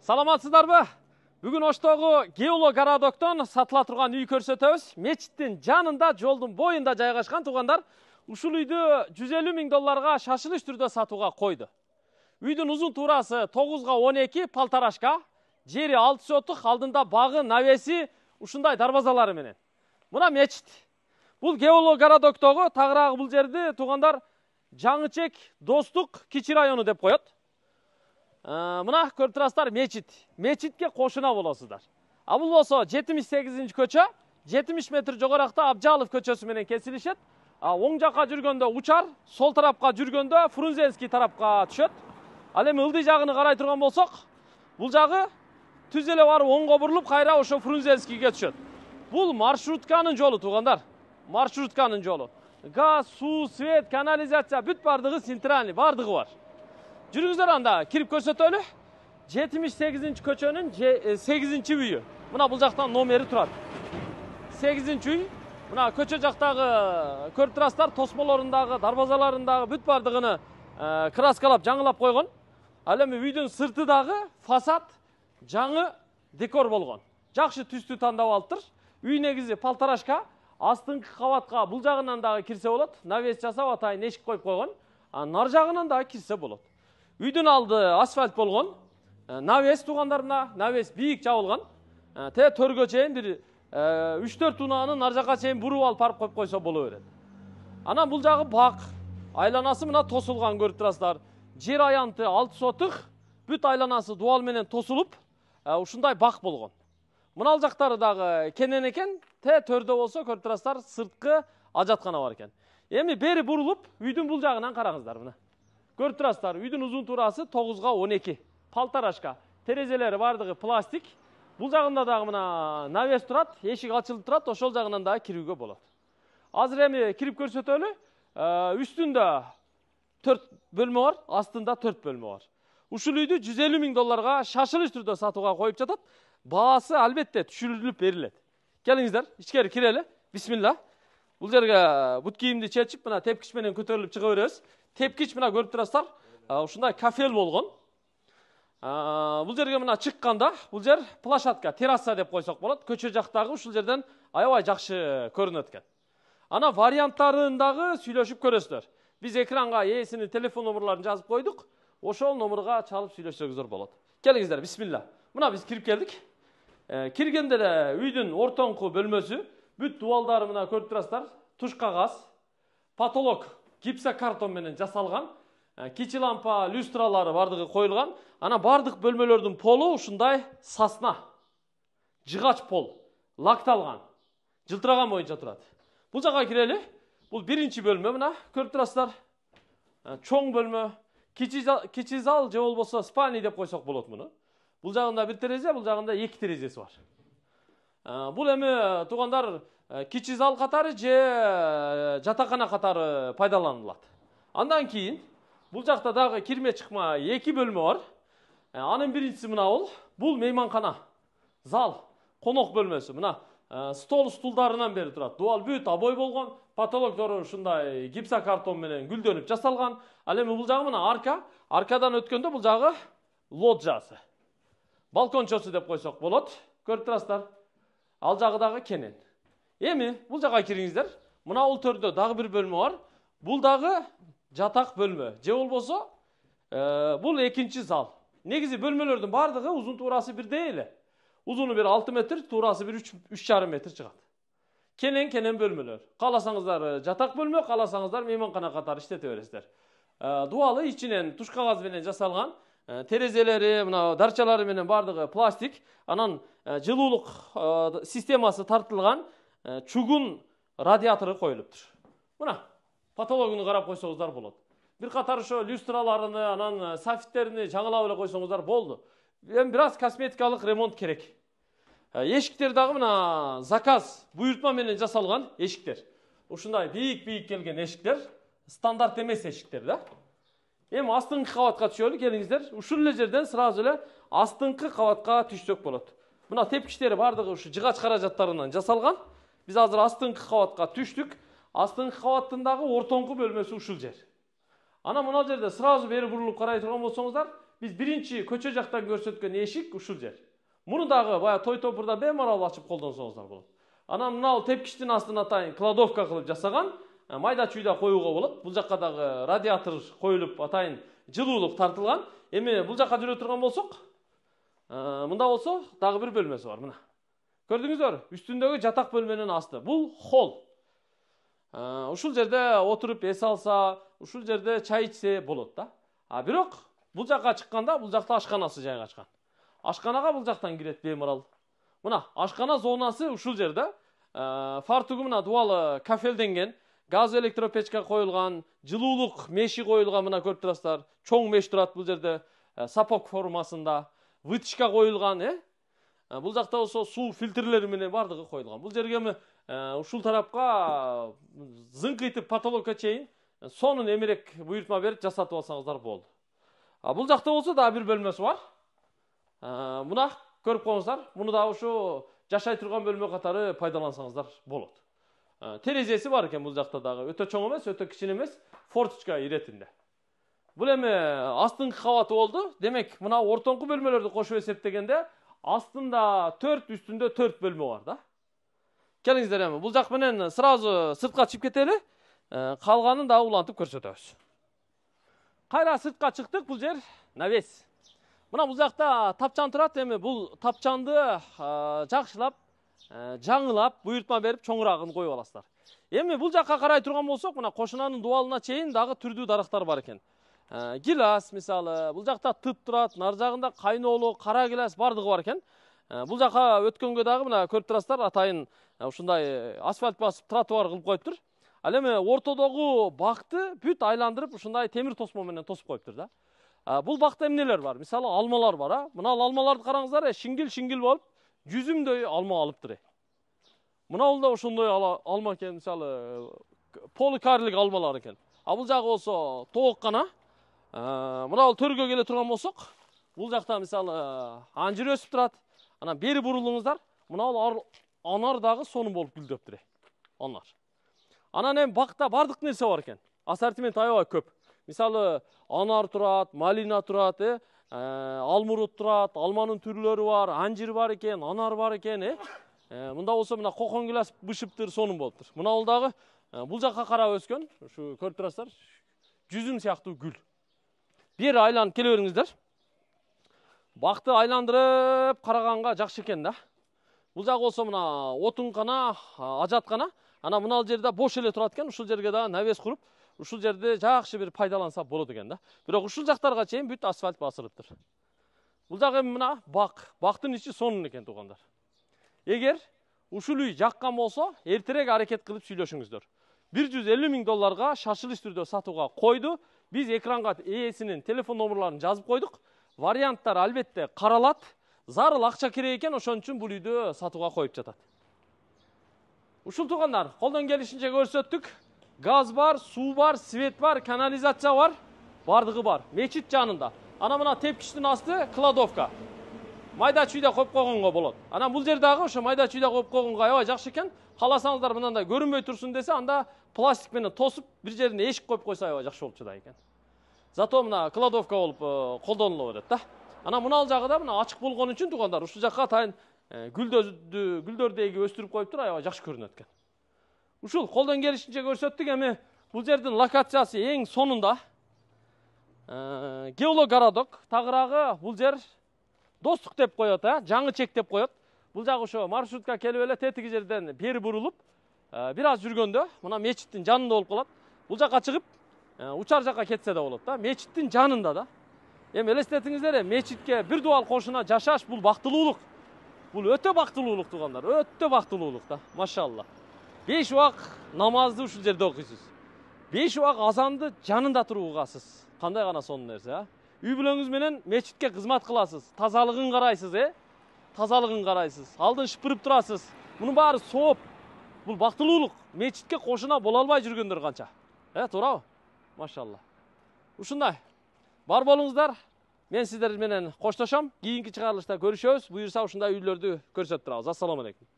Саламатсыздарбы? Бүгін Оштогу Геоло-городоктон сатыла турган үй көрсөтөбүз. Мечиттин жанында, жолдун боюнда жайгашкан тугандар. Ушул үйдү 150 миң долларга шашылыш түрдө сатууга койду. Үйдүн узун туурасы 9-12 палтарашка, жери 6 сотук, алдында багы, навеси, ушундай дарбазалары менен. Мына мечит. Бул Геоло-городоктогу тагыраагы бул жерди тугандар Жаңычек Достук Кичи району деп коет. Мына көрүп турасыздар мечит. Мечитке кошуна болосуздар. А бул болсо 78 көчө, 70 метр жогоракта Абжалов көчөсү менен кесилишет. Оң жакка жүргөндө Учар, сол тарапка жүргөндө Фрунзенский тарапка түшөт. Ал эми ылдый жагыны карай турган болсок, бул жагы түз эле барып оңго бурулуп, кайра ошо Фрунзенскийге түшөт. Бул маршрутканын жолу тугандар. Маршрутканын жолу. Газ, суу, свет, канализация бүт бардыгы центральный, бардыгы бар. Жүрүңүздөр анда кирип көрсөтөлү. 78 көчөнүн 8 үйү. Мына бул жактан номери турат. 8 үй. Мына көчө жактагы көрүп турасыздар, тосмолорундагы, дарбазаларындагы бүт бардыгыны краскалап, жаңылап койгон. Ал эми үйдүн сырты дагы фасад жаңы декор болгон. Жакшы түстү тандап алыптыр. Үй негизи палтарашка, астыңкы кабатка бул жагынан дагы кирсе болот. Навес жасап атайын эшик коюп койгон. Нар жагынан дагы кирсе болот. Үйдүн алды асфальт болгон. Навес тугандарына, навес бийик жабылган. Те төргө чейин бир 3-4 унааны нар жакка чейин буруп алып барып коюп койсо боло берет. Анан бул жагы бак. Айланасы мына тосулган көрүп турасыздар. Жер аянты 6 сотук, бүт айланасы дуал менен тосулуп, ушундай бак болгон. Мына жактары дагы кенен экен. Те төрдө болсо көрүп турасыздар, сырткы ажаткана бар экен. Эми бери бурулуп, үйдүн бул жагынан караңыздар мына. Көрүп турасыздар, үйдүн узун туурасы 9-12. Палтарашка. Терезелери бардыгы пластик. Бул жагында дагы мына навес турат, эшик ачылып турат, ошол жагынан дагы кирүүгө болот. Азыр эми кирип көрсөтөлү. Үстүндө 4 бөлмө бар, астында 4 бөлмө бар. Ушул үйдү 150 миң долларга шашылыш түрдө сатууга коюп жатат. Баасы албетте түшүрүлүп берилет. Келиңиздер, ичкери кирели. Бисмилла. Бул жерге бут кийимди чечип, мына тепкич менен көтөрүлүп чыга беребиз. Тепкич мына көрүп турасыздар, ушундай кафел болгон. Бул жерге мына чыкканда, бул жер площадка, терраса деп койсок болот. Көчө жактагы ушул жерден аябай жакшы көрүнөт экен. Ана варианттарын дагы сүйлөшүп көрөсүздөр. Биз экранга ээсинин телефон номерларын жазып койдук. Ошол номерга чалып сүйлөшсөңүздөр болот. Келиңиздер, бисмилла. Мына биз кирип келдик. Киргенде эле үйдүн ортоңку бөлмөсү, бүт дуалдары мына көрүп турасыздар, туш кагаз, потолок гипсокартон менен жасалган, кичи лампа, люстралары бардыгы коюлган. Ана бардык бөлмөлөрдүн полу ушундай сасна, жыгач пол, лакталган, жылтыраган боюнча турат. Бул жакка кирели. Бул биринчи бөлмө мына көрүп турасыздар. Чоң бөлмө, кичи зал же болбосо спальня деп койсок болот муну. Бул жагында бир терезе, бул жагында 2 терезеси бар. Бул эми тугандар кичи зал катары же жатакана катары пайдаланылат. Андан кийин бул жакта дагы кирме чыкма 2 бөлмө бар. Анын биринчиси мына бул мейманкана, зал, конок бөлмөсү. Мына стол стулдарынан бери турат. Дуал бүт обой болгон, потолоктору ушундай гипсокартон менен гүлдөнүп жасалган. Ал эми бул жагы мына аркадан өткөндө бул жагы лоджиясы. Балкончосу деп койсок болот. Көрүп турасыздар. Ал жагы дагы кенен. Эми бул жакка кириңиздер. Мына ул төрдө дагы бир бөлмө бар. Бул дагы жатак бөлмө. Же болбосо бул экинчи зал. Негизи бөлмөлөрдүн бардыгы узун туурасы бирдей эле. Узуну бир 6 метр, туурасы бир 3,5 метр чыгат. Кенен бөлмөлөр. Кааласаңыздар жатак бөлмө, кааласаңыздар мейманкана катары иштете бересиздер. Дуалы ичинен туш кагаз менен жасалган. Терезелери, мына дарчалары менен бардыгы пластик. Анан жылуулук системасы тартылган чугун радиатору коюлуптур. Мына потологуну карап койсоңуздар болот. Бир катар ошо люстраларыны, анан софиттерини жаңылап эле койсоңуздар болду. Эми бир аз косметикалык ремонт керек. Эшиктер дагы мына заказ, буйртма менен жасалган эшиктер. Ушундай бийик келген эшиктер, стандарт эмес эшиктер да. Эми астыңкы кабатка түшөлү, келиңиздер. Ушул эле жерден сразу эле астыңкы кабатка түшсөк болот. Мына тепкичтери бардыгы ушу жыгач каражаттарынан жасалган. Биз азыр астыңкы кабатка түштүк. Астыңкы кабаттын дагы ортоңку бөлмөсү ушул жер. Ана мына жерде сразу бери бурулуп карай турган болсоңуздар, Биз биринчи көчө жактан көрсөткөн эшик ушул жер. Муну дагы баягы той топурда бемарал ачып колдонсоңуздар болот. Анан мына тепкичтин астына атайын кладовка кылып жасаган, майда чүйда коюуга болот. Бул жакка дагы радиатор коюлуп атайын жылуулук тартылган. Эми бул жакка жүрө турган болсок, мында болсо дагы бир бөлмөсү бар мына. Көрдүңүздөр, үстүндөгү жатак бөлмөнүн асты. Бул холл. Ушул жерде отуруп эс алса, ушул жерде чай ичсе болот да. Бирок бул жакка чыкканда бул жакта ашканасы жайгашкан. Ашканага бул жактан кирет бемарал. Мына ашкана зонасы ушул жерде. Фартугу мына дубалы кафелденген, газ электропечка коюлган, жылуулук меши коюлган, мына көрүп турасыздар. Чоң меш турат бул жерде, сапок формасында, вытяжка коюлган, Бул жакта болсо суу фильтрлери менен бардыгы коюлган. Бул жерге ушул тарапка зыңкыйтып потолокко чейин сонун эмерек буйртма берип жасатып алсаңыздар болду. Бул жакта болсо дагы бир бөлмөсү бар. Мына көрүп коюңуздар. Муну да ушу жашай турган бөлмө катары пайдалансаңыздар болот. Терезеси бар экен бул жакта дагы. Өтө чоң эмес, өтө кичине эмес, форточка иретинде. Бул эми астыңкы кабаты болду. Демек, мына ортоңку бөлмөлөрдү кошуп эсептегенде астында 4, үстүндө 4 бөлмө бар да. Келиңиздер эми, бул жак менен сразу сыртка чыгып кетели. Калганын дагы улантып көрсөтөбүз. Кайра сыртка чыктык, бул жер навес. Мына бул жакта тапчан турат, эми бул тапчанды жакшылап, жаңылап, буйртма берип чоңурагын коюп аласыздар. Эми бул жакка карай турган болсок, мына кошунанын дубалына чейин дагы түрдүү дарактар бар экен. Гилас мисалы, бул жакта тыт турат, нар жагында кайноолу, кара гилас бардыгы бар экен. Бул жакка өткөнгө дагы мына көрүп турасыздар, атайын ушундай асфальт басып тротуар кылып коюптур. Ал эми ортодогу бакты бүт айландырып ушундай темир тосмо менен тосуп коюптур да. Бул бакта эмнелер бар? Мисалы алмалар бар, Мына алмаларды караңыздар, шингил болуп, жүзүмдөй алма алыптыр. Мына бул да ошондой алма экен, мисалы поликарлик алмалар экен. Бул жагы болсо тоок гана. Мына бул төргө келе турган болсок, бул жакта мисалы анжир өсүп турат. Анан бери бурулуңуздар, мына бул анар дагы сонун болуп гүлдөптүр. Анар. Анан эми бакта бардык нерсе бар экен. Ассортимент аябай көп. Мисалы анар турат, малина турат, алмурут турат, алманын түрлөрү бар, анжир бар экен, анар бар экен, Мында болсо мына кокон гилас бышыптыр, сонун болуптур. Мына бул дагы бул жакка карап өскөн, ушу көрүп турасыздар, жүзүм сыяктуу гүл. Бери айланып келе бериңиздер. Бакты айландырып караганга жакшы экен да. Бул жагы болсо мына отункана, ажаткана. Ана мына жерде бош эле турат экен, ушул жерге да навес куруп, ушул жерде жакшы бир пайдаланса болот экен да. Бирок ушул жактарга чейин бүт асфальт басылыптыр. Бул жагы мына бак. Бактын ичи сонун экен туугандар. Эгер ушул үй жаккан болсо, эртерээк аракет кылып сүйлөшүңүздөр. $150,000 шашылыш түрдө сатууга койду. Биз экранга ээсинин телефон номерларын жазып койдук. Варианттар албетте каралат. Зарыл акча керек экен, ошон үчүн бул үйдү сатууга коюп жатат. Ушул туугандар, колдон келишинче көрсөттүк. Газ бар, суу бар, свет бар, канализация бар, бардыгы бар. Мечит жанында. Ана мына тепкичтин асты кладовка. Майда чүйдө коюп койгонго болот. Анан бул жер дагы ошо майда чүйдө коюп койгонго аябай жакшы экен. Кааласаңыздар мындай көрүнбөй турсун десе, анда пластик менен тосуп, бир жерине эшик коюп койсо аябай жакшы болуп жатат экен. Зато мына кладовка болуп колдонула берет да. Анан мына жагы да мына ачык болгон үчүн туугандар, ушул жакка атайын гүлдөрдү эги өстүрүп коюптур, аябай жакшы көрүнөт экен. Ушул колдон келишинче көрсөттүк. Эми бул жердин локациясы эң сонунда. Геологородок тагыраагы бул жер Достук деп коет, жаңы чек деп коет. Бул жагы ошо маршрутка келип эле тетиги жерден бери бурулуп, бир аз жүргөндө мына мечиттин жанында болуп калат. Бул жакка чыгып, учар жакка кетсе да болот да. Мечиттин жанында да. Эми элестетиңиздер, мечитке бир дубал кошуна жашаш бул бактылуулук. Бул өтө бактылуулук туугандар, өтө бактылуулук да, машалла. 5 убак намазды ушул жерде окуйсуз. 5 убак азанды жанында туруп угасыз. Кандай гана сонун нерсе, Үй бүлөңүз менен мечитке кызмат кыласыз, тазалыгын карайсыз, Тазалыгын карайсыз, алдын шыпырып турасыз. Мунун баары сооп. Бул бактылуулук. Мечитке кошуна боло албай жүргөндөр канча. Туурабы? Машалла. Ушундай. Бар болуңуздар. Мен сиздер менен коштошом. Кийинки чыгарылышта көрүшөбүз. Буюрса ушундай үйлөрдү көрсөтүп турабыз. Ассаламу алейкум.